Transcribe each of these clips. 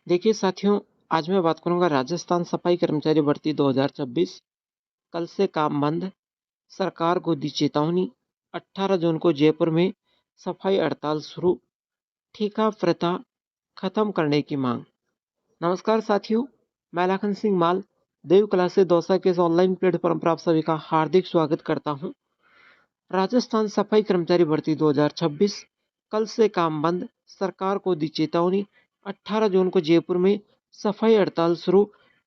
देखिए साथियों, आज मैं बात करूंगा राजस्थान सफाई कर्मचारी भर्ती 2026। कल से काम बंद, सरकार को दी चेतावनी। 18 जून को जयपुर में सफाई हड़ताल शुरू, ठेका प्रथा खत्म करने की मांग। नमस्कार साथियों, मैं लाखन सिंह माल देव कला से दौसा के इस ऑनलाइन प्लेटफॉर्म पर आप सभी का हार्दिक स्वागत करता हूं। राजस्थान सफाई कर्मचारी भर्ती 2026, कल से काम बंद, सरकार को दी चेतावनी। 18 जून को जयपुर में सफाई हड़ताल शुरू,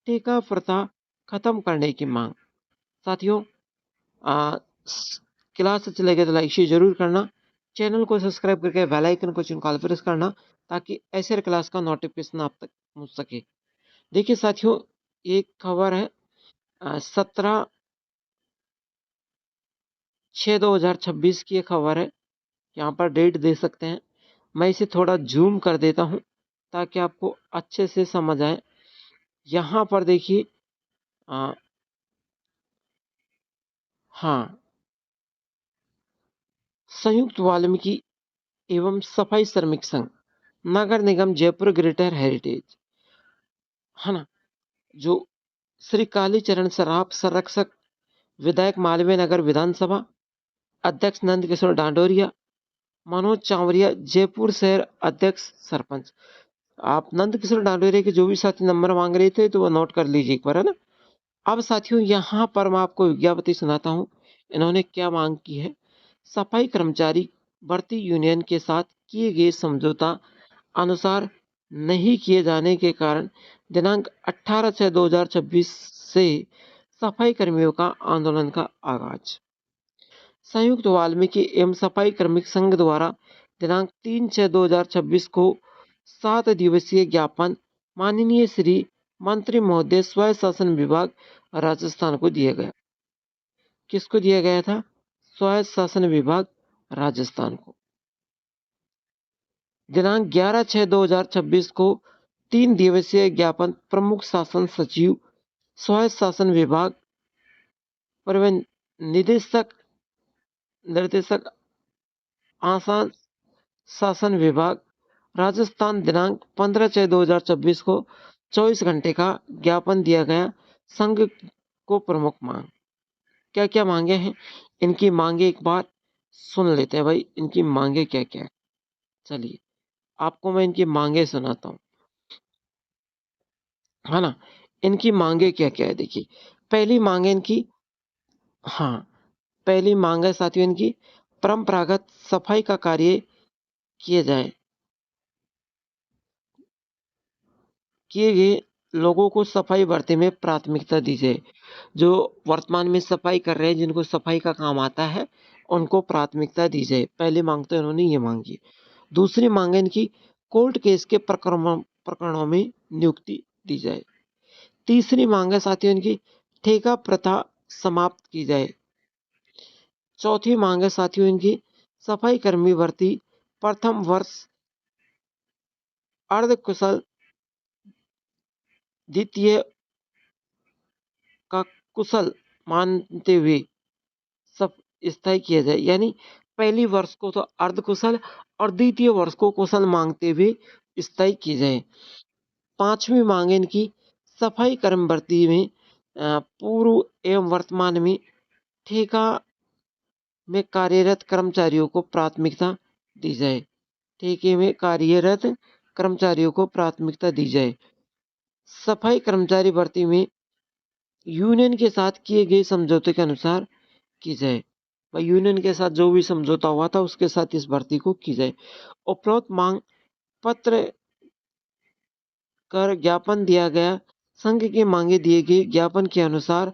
ठेका प्रथा खत्म करने की मांग। साथियों, क्लास अच्छी लगे तो लाइक शेयर जरूर करना, चैनल को सब्सक्राइब करके बेल आइकन को चिन्ह प्रेस करना ताकि ऐसे क्लास का नोटिफिकेशन आप तक पहुंच सके। देखिए साथियों, एक खबर है 17/6/2026 की खबर है। यहाँ पर डेट दे सकते हैं। मैं इसे थोड़ा जूम कर देता हूँ ताकि आपको अच्छे से समझ आए। यहाँ पर देखिए, हाँ, संयुक्त वाल्मीकि एवं सफाई श्रमिक संघ, नगर निगम जयपुर ग्रेटर हेरिटेज, है ना, जो श्री कालीचरण सराफ संरक्षक, विधायक मालवीय नगर विधानसभा, अध्यक्ष नंद किशोर डांडोरिया, मनोज चावरिया जयपुर शहर अध्यक्ष सरपंच। आप नंद किशोर डांडोरिया के जो भी साथी नंबर मांग रहे थे तो वो नोट कर लीजिए एक बार, है ना। अब साथियों, यहाँ पर मैं आपको विज्ञप्ति सुनाता हूँ, इन्होंने क्या मांग की है। सफाई कर्मचारी भर्ती यूनियन के साथ किए गए समझौता अनुसार नहीं किए जाने के कारण दिनांक 18/6/2026 से सफाई कर्मियों का आंदोलन का आगाज। संयुक्त वाल्मीकि एवं सफाई कर्मिक संघ द्वारा दिनांक 3/6/2026 को 7 दिवसीय ज्ञापन माननीय श्री मंत्री महोदय स्वयं शासन विभाग राजस्थान को दिया गया। किसको दिया गया था? स्वयं शासन विभाग राजस्थान को। दिनांक 11/6/2026 को 3 दिवसीय ज्ञापन प्रमुख शासन सचिव, स्वयं शासन विभाग, परिवहन निदेशक, निर्देशक, आसान शासन विभाग राजस्थान दिनांक 15/6/2026 को 24 घंटे का ज्ञापन दिया गया। संघ को प्रमुख मांग, क्या क्या मांगे हैं इनकी मांगे एक बार सुन लेते हैं भाई, इनकी मांगे क्या क्या है। चलिए आपको मैं इनकी मांगे सुनाता हूँ, है ना। इनकी मांगे क्या क्या है देखिए। पहली मांग है इनकी, हाँ, पहली मांग है साथियों इनकी, परंपरागत सफाई का कार्य किए जाए, किए गए लोगों को सफाई भर्ती में प्राथमिकता दी जाए। जो वर्तमान में सफाई कर रहे हैं, जिनको सफाई का काम आता है, उनको प्राथमिकता दी जाए। पहली मांग तो इन्होंने ये मांगी। दूसरी मांग है इनकी, कोर्ट केस के प्रकरणों में नियुक्ति दी जाए। तीसरी मांग है साथियों इनकी, ठेका प्रथा समाप्त की जाए। चौथी मांग है साथियों इनकी, सफाई कर्मी भर्ती प्रथम वर्ष अर्ध कुशल, द्वितीय का कुशल मानते हुए सब स्थायी किया जाए। यानी पहली वर्ष को तो अर्ध कुशल और द्वितीय वर्ष को कुशल मांगते हुए स्थायी की जाए। पांचवी मांग इनकी, सफाई कर्म भर्ती में पूर्व एवं वर्तमान में ठेका में कार्यरत कर्मचारियों को प्राथमिकता दी जाए। ठेके में कार्यरत कर्मचारियों को प्राथमिकता दी जाए। सफाई कर्मचारी भर्ती में यूनियन के साथ किए गए समझौते के अनुसार की जाए। वह यूनियन के साथ जो भी समझौता हुआ था उसके साथ इस भर्ती को की जाए। उपरोक्त मांग पत्र कर ज्ञापन दिया गया। संघ की मांगे दिए गए ज्ञापन के अनुसार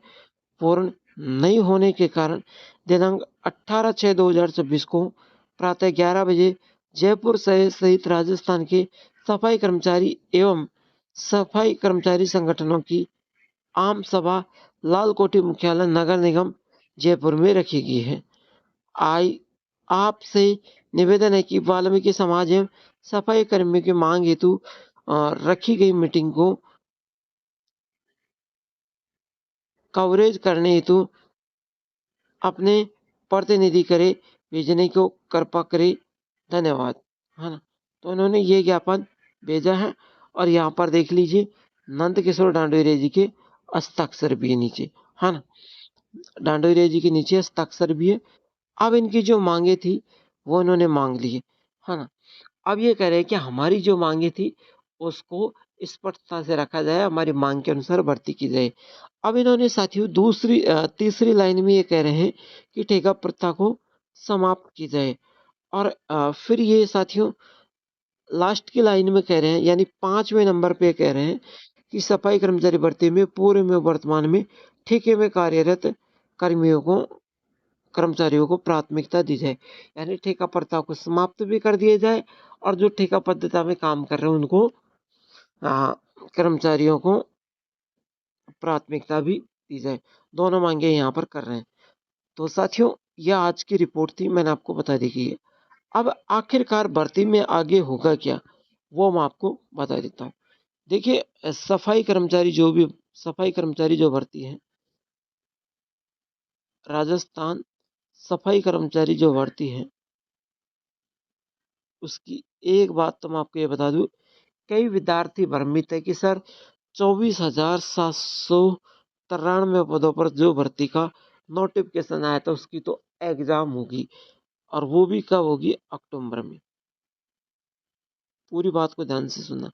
पूर्ण नहीं होने के कारण दिनांक 18/6/2026 को प्रातः 11 बजे जयपुर शहर सहित राजस्थान के सफाई कर्मचारी एवं सफाई कर्मचारी संगठनों की आम सभा लाल कोठी मुख्यालय नगर निगम जयपुर में रखी गई है। आई आपसे निवेदन है कि वाल्मीकि समाज एवं सफाई कर्मियों की मांग हेतु रखी गई मीटिंग को कवरेज करने हेतु अपने प्रतिनिधि करे भेजने को कृपा करे, धन्यवाद, है ना। तो उन्होंने ये ज्ञापन भेजा है और यहाँ पर देख लीजिए नंद किशोर डांडोरिया जी के हस्ताक्षर भी है नीचे, है ना। डांडोरिया जी के नीचे हस्ताक्षर भी है। अब इनकी जो मांगे थी वो इन्होंने मांग ली है ना। अब ये कह रहे हैं कि हमारी जो मांगे थी उसको स्पष्टता से रखा जाए, हमारी मांग के अनुसार भर्ती की जाए। अब इन्होंने साथियों तीसरी लाइन में ये कह रहे हैं कि ठेका प्रथा को समाप्त की जाए। और फिर ये साथियों लास्ट की लाइन में कह रहे हैं, यानी 5वें नंबर पे कह रहे हैं कि सफाई कर्मचारी भर्ती में पूर्व में वर्तमान में ठेके में कार्यरत कर्मियों को कर्मचारियों को प्राथमिकता दी जाए। यानी ठेका प्रथा को समाप्त भी कर दिया जाए और जो ठेका पद्धति में काम कर रहे हैं उनको कर्मचारियों को प्राथमिकता भी दी जाए। दोनों मांगे यहाँ पर कर रहे हैं। तो साथियों यह आज की रिपोर्ट थी, मैंने आपको बता दी है। अब आखिरकार भर्ती में आगे होगा क्या, वो मैं आपको बता देता हूँ। देखिए सफाई कर्मचारी जो भर्ती है, राजस्थान सफाई कर्मचारी जो भर्ती है, उसकी एक बात तो मैं आपको ये बता दूं, कई विद्यार्थी भ्रमित है कि सर 24,793 पदों पर जो भर्ती का नोटिफिकेशन आया था उसकी तो एग्जाम होगी, और वो भी कब होगी, अक्टूबर में। पूरी बात को ध्यान से सुनना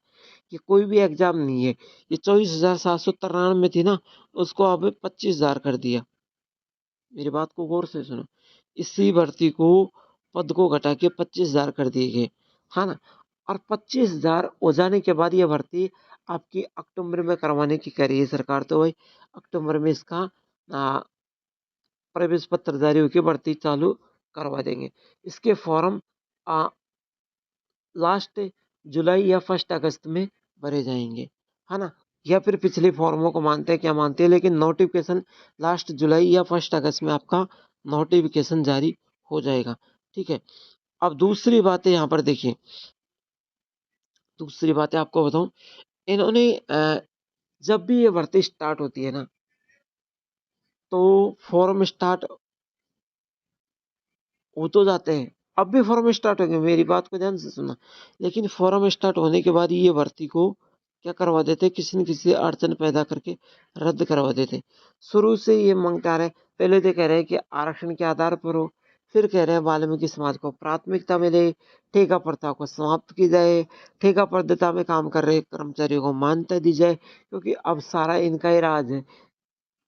कि कोई भी एग्जाम नहीं है। ये 24,793 थी ना, उसको अब 25,000 कर दिया। मेरी बात को गौर से सुनो, इसी भर्ती को पद को घटा के 25,000 कर दिए गए, है ना। और 25,000 हो जाने के बाद ये भर्ती आपकी अक्टूबर में करवाने की कह रही है सरकार। तो भाई अक्टूबर में इसका प्रवेश पत्र जारी होकर भर्ती चालू करवा देंगे। इसके फॉर्म लास्ट जुलाई या 1 अगस्त में भरे जाएंगे, है ना। या फिर पिछले फॉर्मों को मानते हैं, क्या मानते हैं, लेकिन नोटिफिकेशन लास्ट जुलाई या 1 अगस्त में आपका नोटिफिकेशन जारी हो जाएगा। ठीक है। अब दूसरी बात है यहाँ पर देखिए, दूसरी बात है आपको बताऊं, इन्होंने जब भी ये भर्ती स्टार्ट होती है ना, तो फॉर्म स्टार्ट हो तो जाते हैं। अब भी फॉर्म स्टार्ट हो गए, मेरी बात को ध्यान से सुनना। लेकिन फॉर्म स्टार्ट होने के बाद ये भर्ती को क्या करवा देते, किसी न किसी अड़चन पैदा करके रद्द करवा देते। शुरू से ये मांगते आ रहे हैं, पहले तो कह रहे हैं कि आरक्षण के आधार पर हो, फिर कह रहे हैं वाल्मीकि समाज को प्राथमिकता मिले, ठेका प्रथा को समाप्त की जाए, ठेका पद्धति में काम कर रहे कर्मचारियों को मान्यता दी जाए, क्योंकि अब सारा इनका ही राज है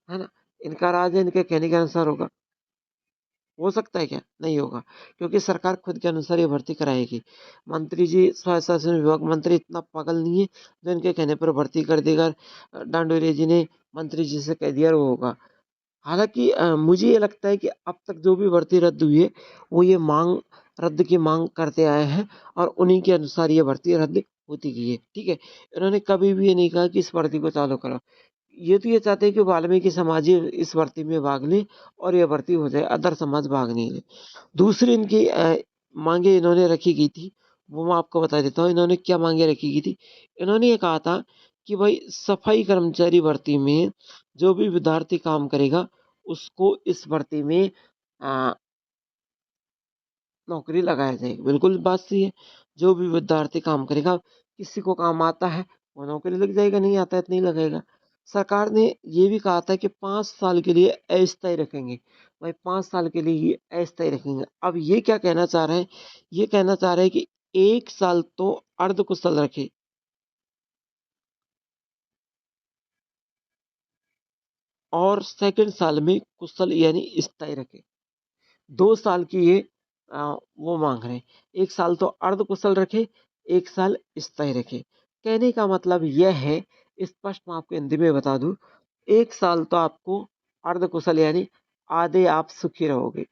ना। इनका राज है, इनके कहने के अनुसार होगा। हो सकता है क्या, नहीं होगा, क्योंकि सरकार खुद के अनुसार ये भर्ती कराएगी। मंत्री जी, स्वशासन विभाग मंत्री इतना पागल नहीं है जो इनके कहने पर भर्ती कर देगा। डांडोरिया जी ने मंत्री जी से कह दिया वो होगा। हालांकि मुझे ये लगता है कि अब तक जो भी भर्ती रद्द हुई है वो ये रद्द की मांग करते आए हैं, और उन्हीं के अनुसार ये भर्ती रद्द होती गई है। ठीक है। इन्होंने कभी भी ये नहीं कहा कि इस भर्ती को चालू करो। ये तो ये चाहते हैं कि वाल्मीकि समाज ही इस भर्ती में भाग ले और ये भर्ती हो जाए, अदर समाज भाग नहीं ले। दूसरी इनकी मांगे इन्होंने रखी गई थी, वो मैं आपको बता देता हूँ इन्होंने क्या मांगे रखी गई थी। इन्होंने ये कहा था कि भाई सफाई कर्मचारी भर्ती में जो भी विद्यार्थी काम करेगा उसको इस भर्ती में आ, नौकरी लगाया जाए। बिल्कुल बात सही है। जो भी विद्यार्थी काम करेगा, किसी को काम आता है वो नौकरी लग जाएगा, नहीं आता है तो नहीं लगेगा। सरकार ने ये भी कहा था कि 5 साल के लिए अस्थायी रखेंगे। भाई 5 साल के लिए ये अस्थायी रखेंगे। अब ये क्या कहना चाह रहे हैं, ये कहना चाह रहे हैं कि 1 साल तो अर्ध कुशल रखे और सेकंड साल में कुशल यानी स्थायी रखे। 2 साल की ये वो मांग रहे हैं। 1 साल तो अर्ध कुशल रखे, 1 साल स्थायी रखे। कहने का मतलब यह है, स्पष्ट मैं आपको हिंदी में बता दूं, 1 साल तो आपको अर्ध कुशल यानी आधे आप सुखी रहोगे,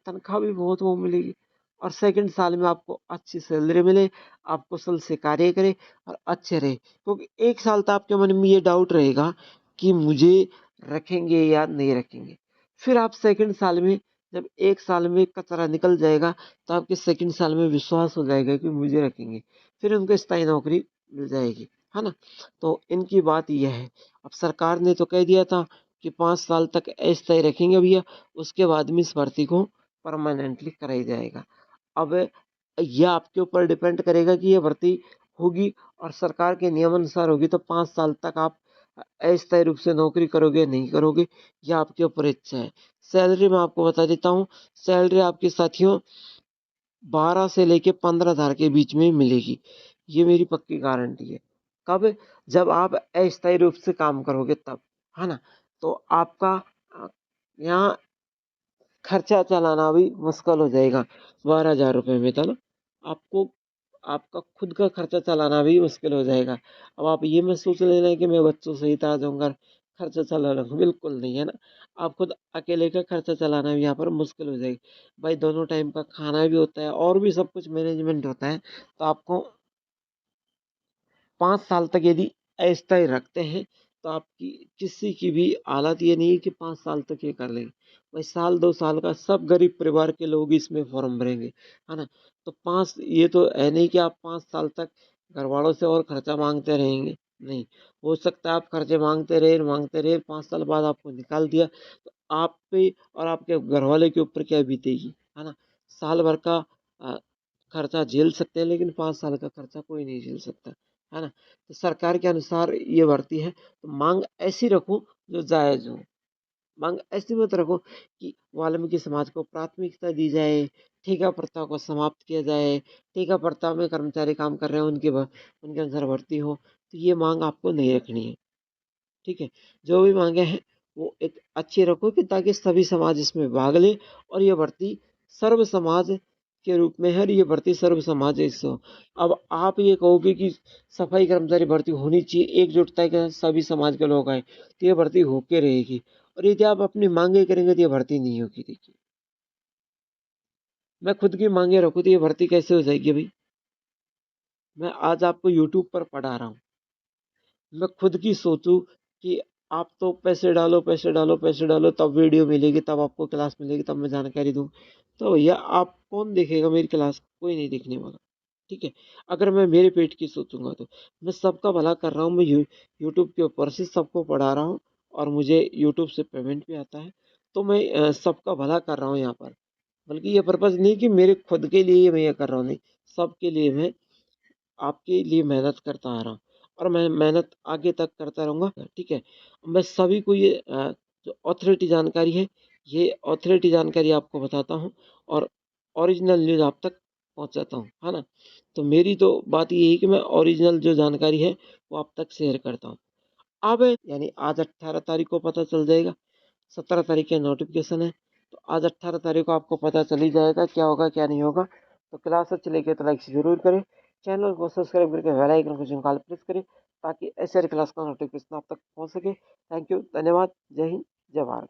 तनख्वाह भी बहुत वो मिलेगी, और सेकंड साल में आपको अच्छी सैलरी मिले, आप कुशल से कार्य करें और अच्छे रहे। क्योंकि 1 साल तो आपके मन में ये डाउट रहेगा कि मुझे रखेंगे या नहीं रखेंगे। फिर आप सेकंड साल में, जब 1 साल में कचरा निकल जाएगा, तो आपके सेकंड साल में विश्वास हो जाएगा कि मुझे रखेंगे, फिर उनको स्थायी नौकरी मिल जाएगी, है ना। तो इनकी बात यह है। अब सरकार ने तो कह दिया था कि 5 साल तक अस्थायी रखेंगे भैया, उसके बाद में इस भर्ती को परमानेंटली कराई जाएगा। अब यह आपके ऊपर डिपेंड करेगा कि ये भर्ती होगी और सरकार के नियमानुसार होगी तो 5 साल तक आप अस्थायी रूप से नौकरी करोगे, नहीं करोगे, ये आपके ऊपर इच्छा है। सैलरी मैं आपको बता देता हूँ, सैलरी आपके साथियों 12 से लेके 15,000 के बीच में मिलेगी। ये मेरी पक्की गारंटी है। कब? जब आप अस्थायी रूप से काम करोगे तब, है ना? तो आपका अ, यहाँ खर्चा चलाना भी मुश्किल हो जाएगा। 12,000 रुपये में तो ना आपको आपका खुद का खर्चा चलाना भी मुश्किल हो जाएगा। अब आप ये मत सोच लेना कि मैं बच्चों सहित आ जाऊँगा, खर्चा चला लूँगा, बिल्कुल नहीं, है ना? आप खुद अकेले का खर्चा चलाना भी यहाँ पर मुश्किल हो जाएगी। भाई दोनों टाइम का खाना भी होता है और भी सब कुछ मैनेजमेंट होता है, तो आपको 5 साल तक यदि अस्थायी रखते हैं, तो आपकी किसी की भी हालत ये नहीं है कि 5 साल तक ये कर लेंगे। भाई साल 2 साल का सब गरीब परिवार के लोग इसमें फॉर्म भरेंगे, है ना? तो 5 ये तो है नहीं कि आप 5 साल तक घरवालों से और खर्चा माँगते रहेंगे, नहीं। हो सकता है आप खर्चे माँगते रहे, 5 साल बाद आपको निकाल दिया, तो आप पे और आपके घरवाले के ऊपर क्या बीतेगी, है ना? साल भर का अ, खर्चा झेल सकते हैं लेकिन 5 साल का खर्चा कोई नहीं झेल सकता, है ना? तो सरकार के अनुसार ये भर्ती है, तो माँग ऐसी रखो जो जायज़ हो। माँग ऐसी मत रखो कि वाल्मीकि समाज को प्राथमिकता दी जाए, ठेका प्रथा को समाप्त किया जाए, ठेका प्रथा में कर्मचारी काम कर रहे हैं उनके अनुसार भर्ती हो, तो ये माँग आपको नहीं रखनी है। ठीक है? जो भी माँगे हैं वो एक अच्छी रखो कि ताकि सभी समाज इसमें भाग ले और ये भर्ती सर्व समाज के रूप में है और ये भर्ती सर्व समाज से हो। अब आप ये कहोगे कि सफाई कर्मचारी भर्ती होनी चाहिए, एकजुटता के साथ सभी समाज के लोग आएँ, तो ये भर्ती होके रहेगी और यदि आप अपनी माँगे करेंगे तो ये भर्ती नहीं होगी देखिए। मैं खुद की माँगे रखूँ तो ये भर्ती कैसे हो जाएगी भई? मैं आज आपको यूट्यूब पर पढ़ा रहा हूँ। मैं खुद की सोचूँ कि आप तो पैसे डालो, पैसे डालो, पैसे डालो तब वीडियो मिलेगी, तब आपको क्लास मिलेगी, तब मैं जानकारी दूँ। तो भैया आप कौन देखेगा मेरी क्लास? कोई नहीं देखने वाला, ठीक है? अगर मैं मेरे पेट की सोचूँगा तो। मैं सबका भला कर रहा हूँ, मैं यूट्यूब के ऊपर से सबको पढ़ा रहा हूँ और मुझे यूट्यूब से पेमेंट भी आता है। तो मैं सबका भला कर रहा हूँ यहाँ पर। बल्कि ये पर्पज़ नहीं कि मेरे खुद के लिए मैं ये कर रहा हूँ, नहीं। सबके लिए मैं आपके लिए मेहनत करता आ रहा हूँ और मैं मेहनत आगे तक करता रहूँगा, ठीक है? मैं सभी को ये जो ऑथोरिटी जानकारी है, ये ऑथोरिटी जानकारी आपको बताता हूँ और ओरिजिनल न्यूज़ आप तक पहुँचाता हूँ, है ना? तो मेरी तो बात ये है कि मैं ओरिजिनल जो जानकारी है, वो आप तक शेयर करता हूँ। अब यानी आज 18 तारीख को पता चल जाएगा, 17 तारीख का नोटिफ़िकेशन है, तो आज 18 तारीख को आपको पता चल ही जाएगा क्या होगा, क्या नहीं होगा। तो क्लास अच्छी लगी तो लाइक ज़रूर करें, चैनल को सब्सक्राइब करके बेल आइकन को जंकाल प्रेस करें ताकि ऐसे हर क्लास का नोटिफ़िकेशन आप तक पहुँच सके। थैंक यू, धन्यवाद, जय हिंद, जय भारत।